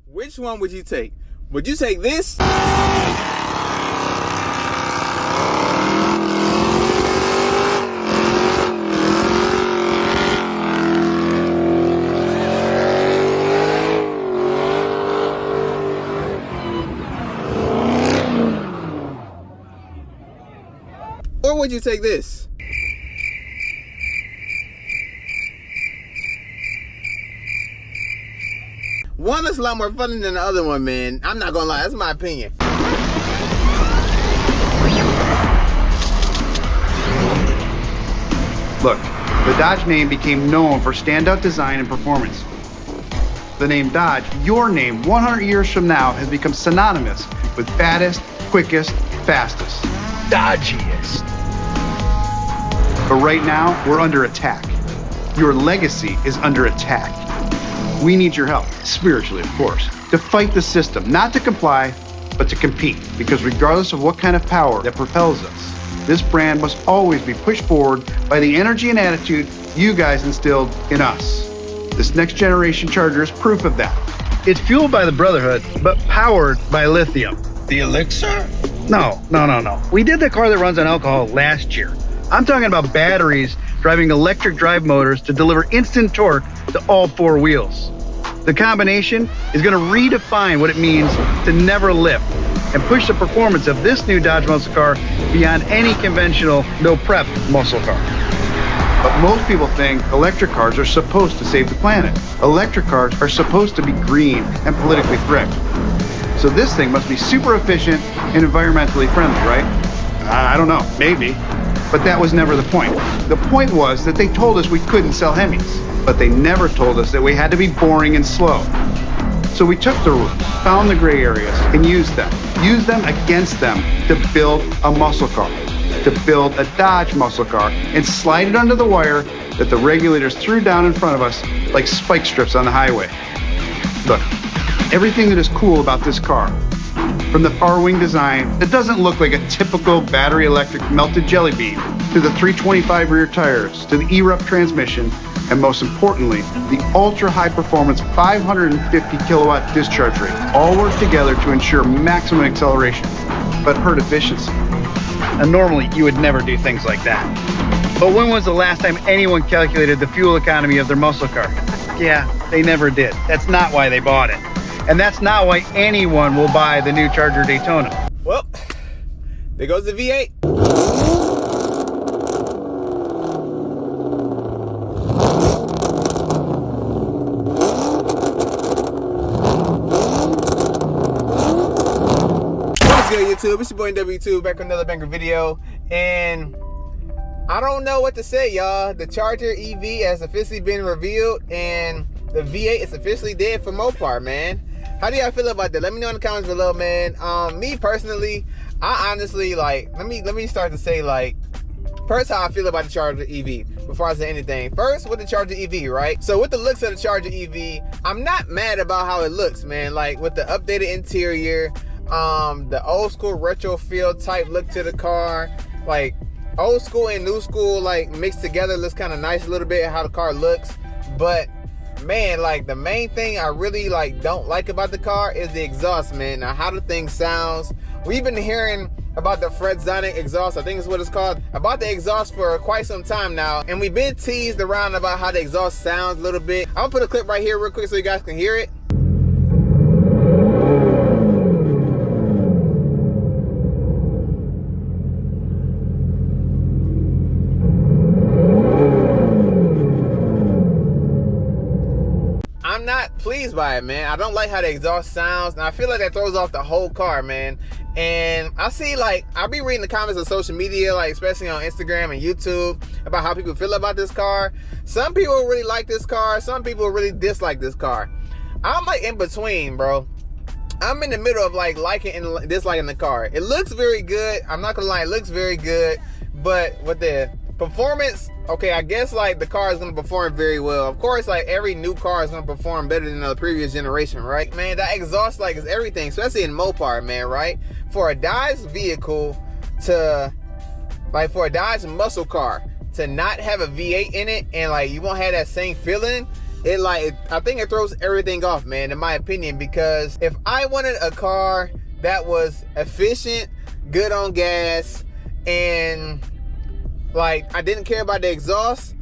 Which one would you take? Would you take this? Or would you take this? One is a lot more fun than the other one, man. I'm not gonna lie, that's my opinion. Look, the Dodge name became known for standout design and performance. The name Dodge, your name, 100 years from now, has become synonymous with baddest, quickest, fastest. Dodgiest. But right now, we're under attack. Your legacy is under attack. We need your help, spiritually, of course, to fight the system, not to comply, but to compete. Because regardless of what kind of power that propels us, this brand must always be pushed forward by the energy and attitude you guys instilled in us. This next generation Charger is proof of that. It's fueled by the Brotherhood, but powered by lithium. The elixir? No. We did the car that runs on alcohol last year. I'm talking about batteries driving electric drive motors to deliver instant torque to all four wheels. The combination is going to redefine what it means to never lift and push the performance of this new Dodge muscle car beyond any conventional no-prep muscle car. But most people think electric cars are supposed to save the planet. Electric cars are supposed to be green and politically correct. So this thing must be super efficient and environmentally friendly, right? I don't know, maybe. But that was never the point. The point was that they told us we couldn't sell Hemis, but they never told us that we had to be boring and slow. So we took the rules, found the gray areas, and used them. Used them against them to build a muscle car, to build a Dodge muscle car, and slide it under the wire that the regulators threw down in front of us like spike strips on the highway. Look, everything that is cool about this car, from the power wing design that doesn't look like a typical battery electric melted jelly bean, to the 325 rear tires, to the E-Rup transmission, and most importantly, the ultra high performance 550 kilowatt discharge rate, all work together to ensure maximum acceleration, but hurt efficiency. And normally you would never do things like that. But when was the last time anyone calculated the fuel economy of their muscle car? Yeah, they never did. That's not why they bought it. And that's not why anyone will buy the new Charger Daytona. Well, there goes the V8. What's good, YouTube? It's your boy W2 back with another banger video. And I don't know what to say, y'all. The Charger EV has officially been revealed, and the V8 is officially dead for Mopar, man. How do y'all feel about that? Let me know in the comments below, man. Me personally, I honestly, like, let me start to say, like, first how I feel about the Charger EV before I say anything. First, with the Charger EV, right? So with the looks of the Charger EV, I'm not mad about how it looks, man. Like, with the updated interior, the old school retro feel type look to the car, like old school and new school like mixed together, looks kind of nice a little bit how the car looks. But man, like, the main thing I really like don't like about the car is the exhaust, man. Now, how the thing sounds. We've been hearing about the Fredzonic exhaust, I think is what it's called, about the exhaust for quite some time now, and we've been teased around about how the exhaust sounds a little bit. I'm gonna put a clip right here real quick so you guys can hear it. I'm not pleased by it, man. I don't like how the exhaust sounds, and I feel like that throws off the whole car, man. And I see, like, I'll be reading the comments on social media, like especially on Instagram and YouTube, about how people feel about this car. Some people really like this car, some people really dislike this car. I'm like in between, bro. I'm in the middle of like liking and disliking the car. It looks very good, I'm not gonna lie, it looks very good, but with the performance, okay, I guess like the car is gonna perform very well. Of course, like every new car is gonna perform better than the previous generation, right? Man, that exhaust like is everything, especially in Mopar, man, right? For a Dodge vehicle to, like, for a Dodge muscle car to not have a V8 in it, and like you won't have that same feeling, I think it throws everything off, man, in my opinion, because if I wanted a car that was efficient, good on gas, and like I didn't care about the exhaust,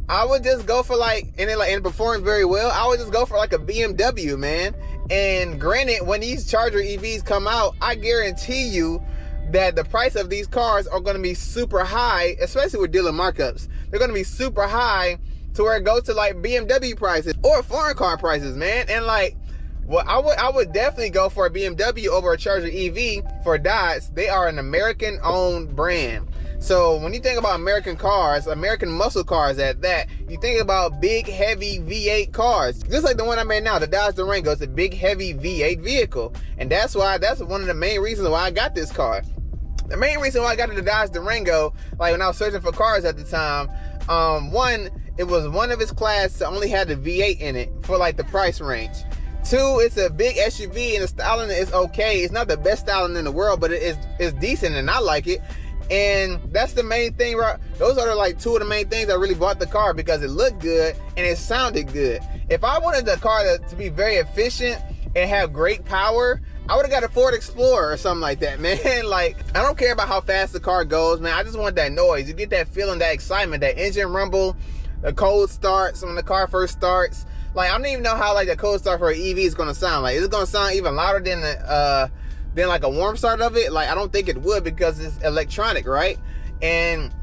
I would just go for and it performs very well. I would just go for like a BMW, man. And granted, when these Charger EVs come out, I guarantee you that the price of these cars are going to be super high, especially with dealer markups. They're going to be super high to where it goes to like BMW prices or foreign car prices, man. And like, well, I would definitely go for a BMW over a Charger EV for Dodge. They are an American-owned brand. So when you think about American cars, American muscle cars at that, you think about big, heavy V8 cars. Just like the one I made now, the Dodge Durango. It's a big, heavy V8 vehicle. And that's one of the main reasons why I got this car. The main reason why I got the Dodge Durango, like when I was searching for cars at the time, one, it was one of its class that only had the V8 in it for like the price range. Two, it's a big SUV and the styling is okay. It's not the best styling in the world, but it's decent and I like it. And that's the main thing, right? Those are like two of the main things I really bought the car, because it looked good and it sounded good. If I wanted the car to be very efficient and have great power, I would have got a Ford Explorer or something like that, man. Like, I don't care about how fast the car goes, man. I just want that noise. You get that feeling, that excitement, that engine rumble, the cold starts when the car first starts. Like, I don't even know how like the cold start for an EV is gonna sound. Like, is it gonna sound even louder than like a warm start of it? Like, I don't think it would, because it's electronic, right? And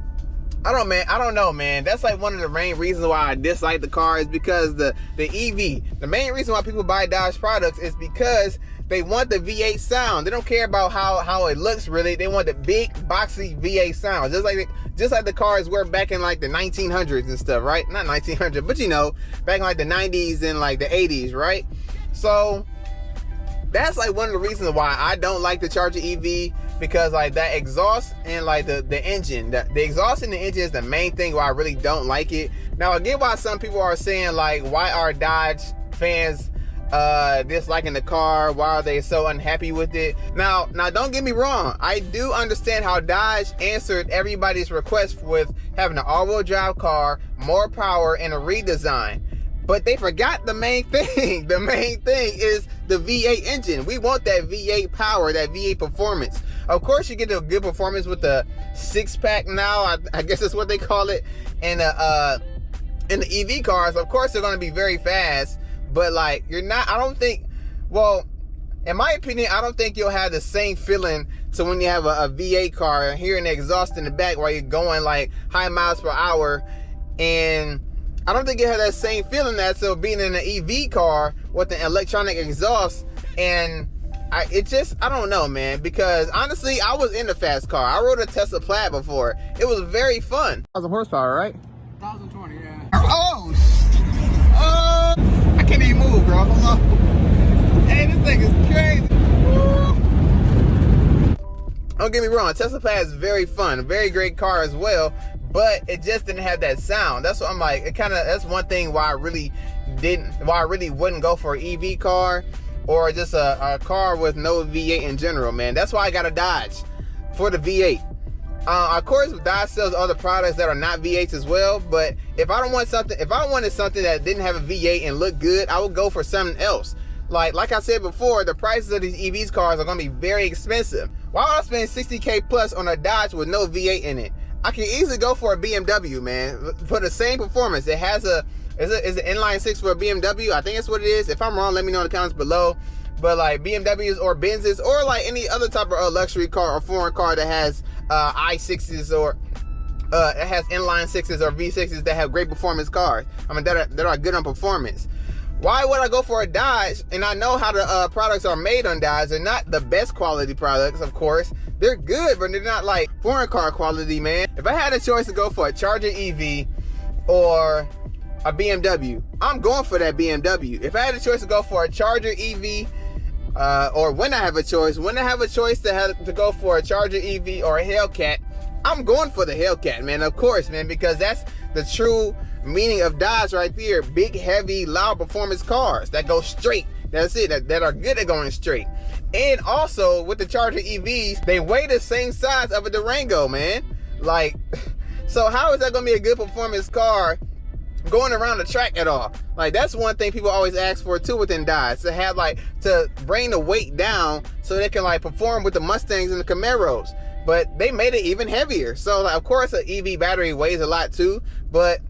I don't know, man. That's like one of the main reasons why I dislike the car, is because the EV. The main reason why people buy Dodge products is because they want the V8 sound. They don't care about how it looks, really. They want the big, boxy V8 sound. Just like the cars were back in like the 1900s and stuff, right? Not 1900, but you know, back in like the 90s and like the 80s, right? So that's like one of the reasons why I don't like the Charger EV, because like that exhaust and like the engine, the exhaust and the engine is the main thing why I really don't like it. Now I get why some people are saying like, why are Dodge fans disliking the car? Why are they so unhappy with it? Now don't get me wrong, I do understand how Dodge answered everybody's request with having an all-wheel drive car, more power, and a redesign. But they forgot the main thing. The main thing is the V8 engine. We want that V8 power, that V8 performance. Of course, you get a good performance with the 6-pack now. I guess that's what they call it. And in the EV cars, of course, they're going to be very fast. But like, you're not. I don't think. Well, in my opinion, I don't think you'll have the same feeling to when you have a V8 car, hearing the exhaust in the back while you're going like high miles per hour, and I don't think you have that same feeling so being in an EV car with an electronic exhaust. And I don't know, man, because honestly, I was in a fast car. I rode a Tesla Plaid before. It was very fun. 1,000 horsepower, right? 1,020, yeah. Oh, I can't even move, bro. Hold on. Hey, this thing is crazy. Don't get me wrong, Tesla Plaid is very fun, a very great car as well, but it just didn't have that sound. That's what I'm like, that's one thing why I really wouldn't go for an EV car, or just a car with no V8 in general, man. That's why I got a Dodge for the V8. Of course, Dodge sells other products that are not V8s as well, but if I wanted something that didn't have a V8 and looked good, I would go for something else. Like I said before, the prices of these EVs cars are gonna be very expensive. Why would I spend $60K plus on a Dodge with no V8 in it? I can easily go for a BMW, man, for the same performance. It has is an inline 6 for a BMW. I think that's what it is. If I'm wrong, let me know in the comments below. But like BMWs or Benzes or like any other type of luxury car or foreign car that has i6s or it has inline 6s or V6s that have great performance cars. I mean, that are good on performance. Why would I go for a Dodge? And I know how the products are made on Dodge. They're not the best quality products, of course. They're good, but they're not like foreign car quality, man. If I had a choice to go for a Charger EV or a BMW, I'm going for that BMW. If I had a choice to go for a Charger EV, or when I have a choice to go for a Charger EV or a Hellcat, I'm going for the Hellcat, man. Of course, man, because that's the true meaning of Dodge right there. Big, heavy, loud performance cars that go straight. That's it, that are good at going straight. And also with the Charger EVs, they weigh the same size of a Durango, man. Like, so how is that gonna be a good performance car going around the track at all. Like, that's one thing people always ask for too within Dodge, to have like, to bring the weight down so they can like perform with the Mustangs and the Camaros. But they made it even heavier. So like, of course an EV battery weighs a lot too, but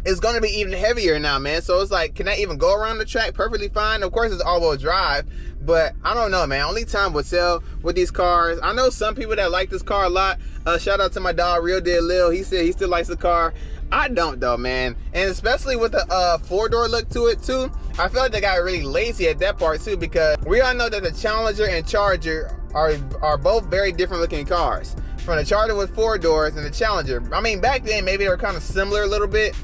it's gonna be even heavier now, man. So it's like, can I even go around the track perfectly fine? Of course it's all-wheel drive, but I don't know, man. Only time will tell with these cars. I know some people that like this car a lot. Shout out to my dog, Real Dead Lil. He said he still likes the car. I don't though, man. And especially with the four-door look to it too, I feel like they got really lazy at that part too, because we all know that the Challenger and Charger are both very different looking cars. From the Charger with 4 doors and the Challenger. I mean, back then maybe they were kind of similar a little bit.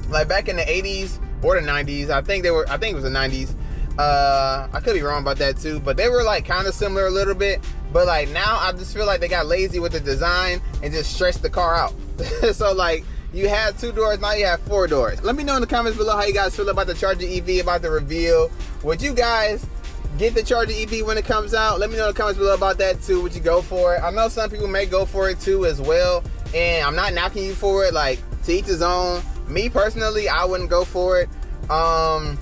Like back in the 80s or the 90s, I think it was the 90s. I could be wrong about that too, but they were like kind of similar a little bit. But like now I just feel like they got lazy with the design and just stretched the car out. So like, you had 2 doors, now you have 4 doors. Let me know in the comments below how you guys feel about the Charger EV, about the reveal. Would you guys get the Charger EV when it comes out? Let me know in the comments below about that too. Would you go for it? I know some people may go for it too as well, and I'm not knocking you for it. Like, to each his own. Me personally, I wouldn't go for it. I'll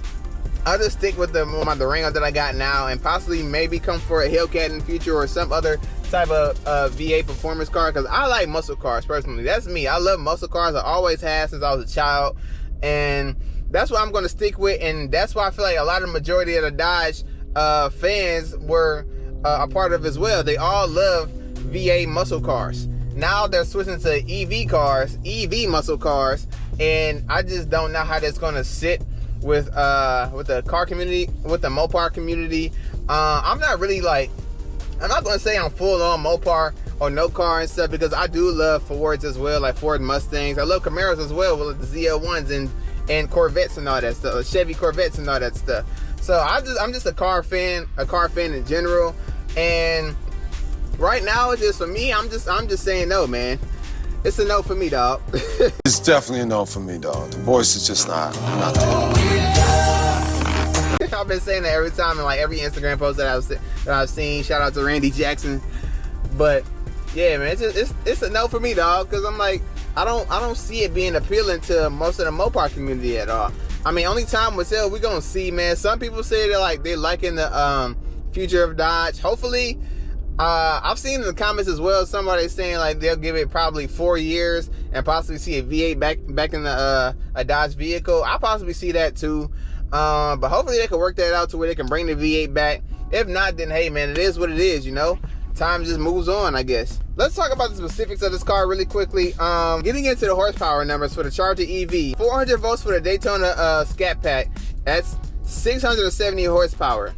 just stick with the Durango that I got now, and possibly maybe come for a Hellcat in the future or some other type of V8 performance car, because I like muscle cars personally. That's me. I love muscle cars. I always have since I was a child, and that's what I'm going to stick with. And that's why I feel like a lot of the majority of the Dodge fans were a part of as well. They all love V8 muscle cars. Now they're switching to EV cars, EV muscle cars, and I just don't know how that's going to sit with the car community, with the Mopar community. I'm not really like, I'm not going to say I'm full on Mopar or no car and stuff, because I do love Fords as well, like Ford Mustangs. I love Camaros as well, with the ZL1s and Corvettes and all that stuff, Chevy Corvettes and all that stuff. So I'm just a car fan in general. And right now, it's just, for me, I'm just saying no, man. It's a no for me, dog. It's definitely a no for me, dog. The voice is just not there. I've been saying that every time in like every Instagram post that I've seen. Shout out to Randy Jackson. But yeah, man, it's a no for me, dog. Because I'm like, I don't see it being appealing to most of the Mopar community at all. I mean, only time will tell. We're gonna see, man. Some people say they're liking the future of Dodge. Hopefully. I've seen in the comments as well, somebody saying like they'll give it probably 4 years and possibly see a V8 back in the a Dodge vehicle. I possibly see that too. But hopefully they can work that out to where they can bring the V8 back. If not, then hey, man, it is what it is, you know. Time just moves on, I guess. Let's talk about the specifics of this car really quickly. Getting into the horsepower numbers for the Charger EV. 400 volts for the Daytona Scat Pack. That's 670 horsepower.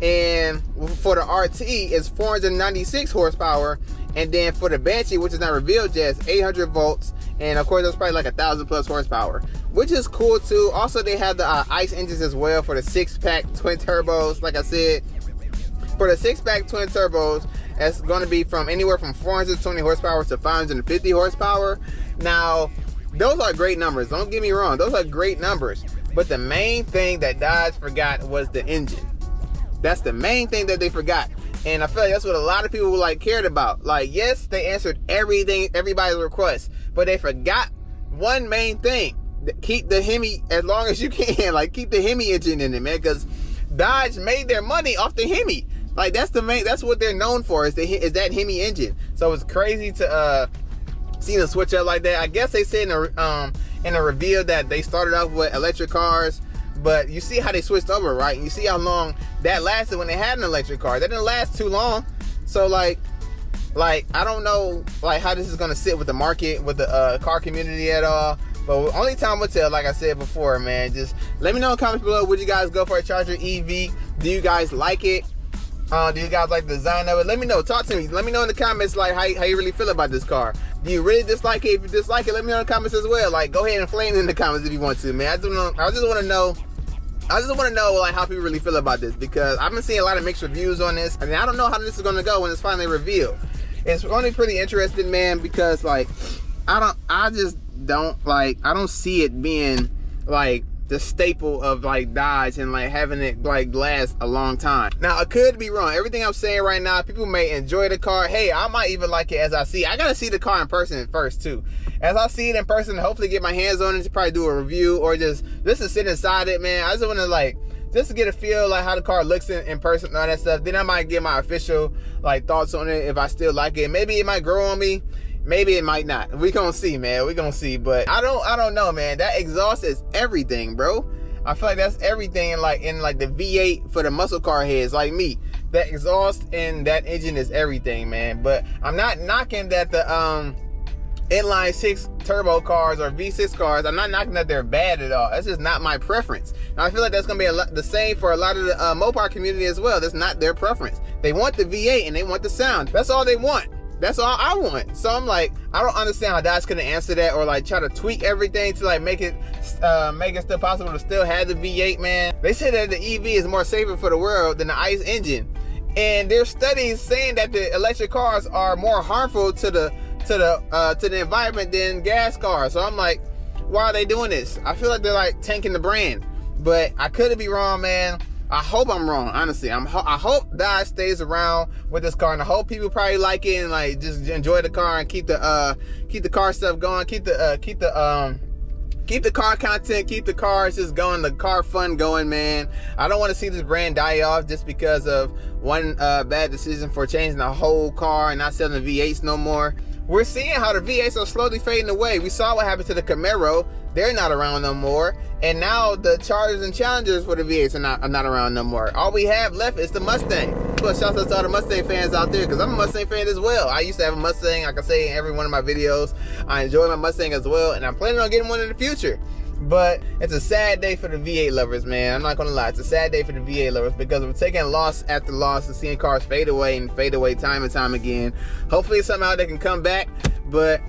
And for the RT, it's 496 horsepower. And then for the Banshee, which is not revealed yet, it's 800 volts. And of course, that's probably like 1,000 plus horsepower, which is cool too. Also, they have the ICE engines as well for the 6-pack twin turbos. Like I said, for the 6-pack twin turbos, that's going to be from anywhere from 420 horsepower to 550 horsepower. Now, those are great numbers. Don't get me wrong. Those are great numbers. But the main thing that Dodge forgot was the engine. That's the main thing that they forgot. And I feel like that's what a lot of people like cared about. Like, yes, they answered everybody's request, but they forgot one main thing. Keep the Hemi as long as you can. Like, keep the Hemi engine in it, man, because Dodge made their money off the Hemi. Like, that's what they're known for, is that Hemi engine. So it's crazy to see them switch up like that. I guess they said in a reveal that they started off with electric cars, but you see how they switched over, right? And you see how long that lasted when they had an electric car. That didn't last too long. So like I don't know like how this is gonna sit with the market, with the car community at all. But only time will tell, like I said before, man. Just let me know in the comments below, would you guys go for a Charger EV? Do you guys like it? Do you guys like the design of it? Let me know. Talk to me. Let me know in the comments like how you really feel about this car. Do you really dislike it? If you dislike it, let me know in the comments as well. Like, go ahead and flame in the comments if you want to, man. I just want to know like how people really feel about this, because I've been seeing a lot of mixed reviews on this. I mean, I don't know how this is gonna go when it's finally revealed. It's only pretty interesting, man, because like I don't see it being like the staple of like Dodge and like having it like last a long time. Now I could be wrong. Everything I'm saying right now, people may enjoy the car. Hey, I might even like it as I see. I gotta see the car in person first too. As I see it in person, hopefully get my hands on it to probably do a review or just to sit inside it, man. I just want to like just to get a feel like how the car looks in person and all that stuff. Then I might get my official like thoughts on it if I still like it. Maybe it might grow on me. Maybe it might not. We gonna see, man. We gonna see. But I don't know, man. That exhaust is everything, bro. I feel like that's everything in like the V8 for the muscle car heads like me. That exhaust and that engine is everything, man. But I'm not knocking that the inline 6 turbo cars or V6 cars, I'm not knocking that they're bad at all. That's just not my preference. Now I feel like that's gonna be the same for a lot of the Mopar community as well. That's not their preference. They want the V8 and they want the sound. That's all they want. That's all I want. So I'm like, I don't understand how Dodge couldn't answer that or like try to tweak everything to like make it still possible to still have the V8, man. They say that the EV is more safer for the world than the ICE engine. And there's studies saying that the electric cars are more harmful to the environment than gas cars. So I'm like, why are they doing this? I feel like they're like tanking the brand, but I could be wrong, man. I hope I'm wrong, honestly. I hope Dodge stays around with this car, and I hope people probably like it and like just enjoy the car and keep the car stuff going, keep the car content, keep the cars just going, the car fun going, man. I don't want to see this brand die off just because of one bad decision for changing the whole car and not selling the V8s no more. We're seeing how the V8s are slowly fading away. We saw what happened to the Camaro. They're not around no more. And now the Chargers and Challengers for the V8s are not around no more. All we have left is the Mustang. But shout out to all the Mustang fans out there, because I'm a Mustang fan as well. I used to have a Mustang, like I say in every one of my videos. I enjoy my Mustang as well, and I'm planning on getting one in the future. But it's a sad day for the V8 lovers, man. I'm not gonna lie, it's a sad day for the V8 lovers because we're taking loss after loss and seeing cars fade away time and time again. Hopefully somehow they can come back, but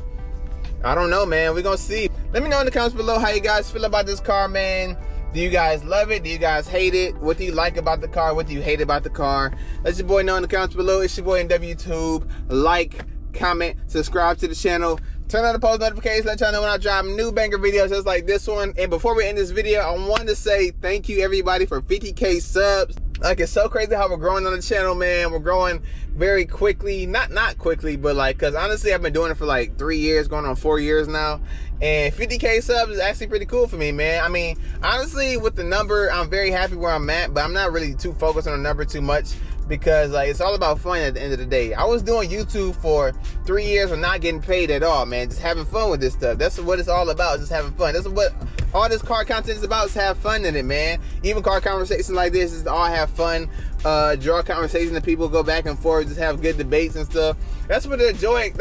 I don't know, man. We're gonna see. Let me know in the comments below how you guys feel about this car, man. Do you guys love it? Do you guys hate it? What do you like about the car? What do you hate about the car? Let your boy know in the comments below. It's your boy NWTube. Like, comment, subscribe to the channel. Turn on the post notifications, let y'all know when I drop new banger videos just like this one. And before we end this video, I want to say thank you everybody for 50K subs. Like, it's so crazy how we're growing on the channel, man. We're growing very quickly. Not quickly, but like, because honestly, I've been doing it for like 3 years, going on 4 years now. And 50K subs is actually pretty cool for me, man. I mean, honestly, with the number, I'm very happy where I'm at, but I'm not really too focused on the number too much, because like it's all about fun at the end of the day. I was doing YouTube for 3 years and not getting paid at all, man. Just having fun with this stuff. That's what it's all about, just having fun. That's what all this car content is about, is have fun in it, man. Even car conversations like this is all have fun. Draw conversations that people go back and forth, just have good debates and stuff. That's where the joy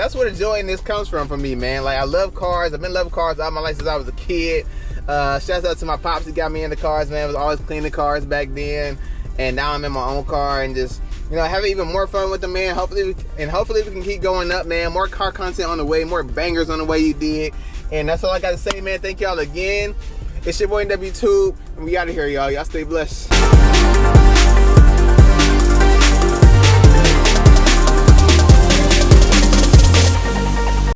in this comes from for me, man. Like, I love cars. I've been loving cars all my life since I was a kid. Shouts out to my pops that got me into cars, man. I was always cleaning cars back then, and now I'm in my own car and just, you know, having even more fun with them, man. Hopefully we can keep going up, man. More car content on the way, more bangers on the way, you dig. And that's all I gotta say, man. Thank y'all again. It's your boy NWTube, and we out of here, y'all. Y'all stay blessed.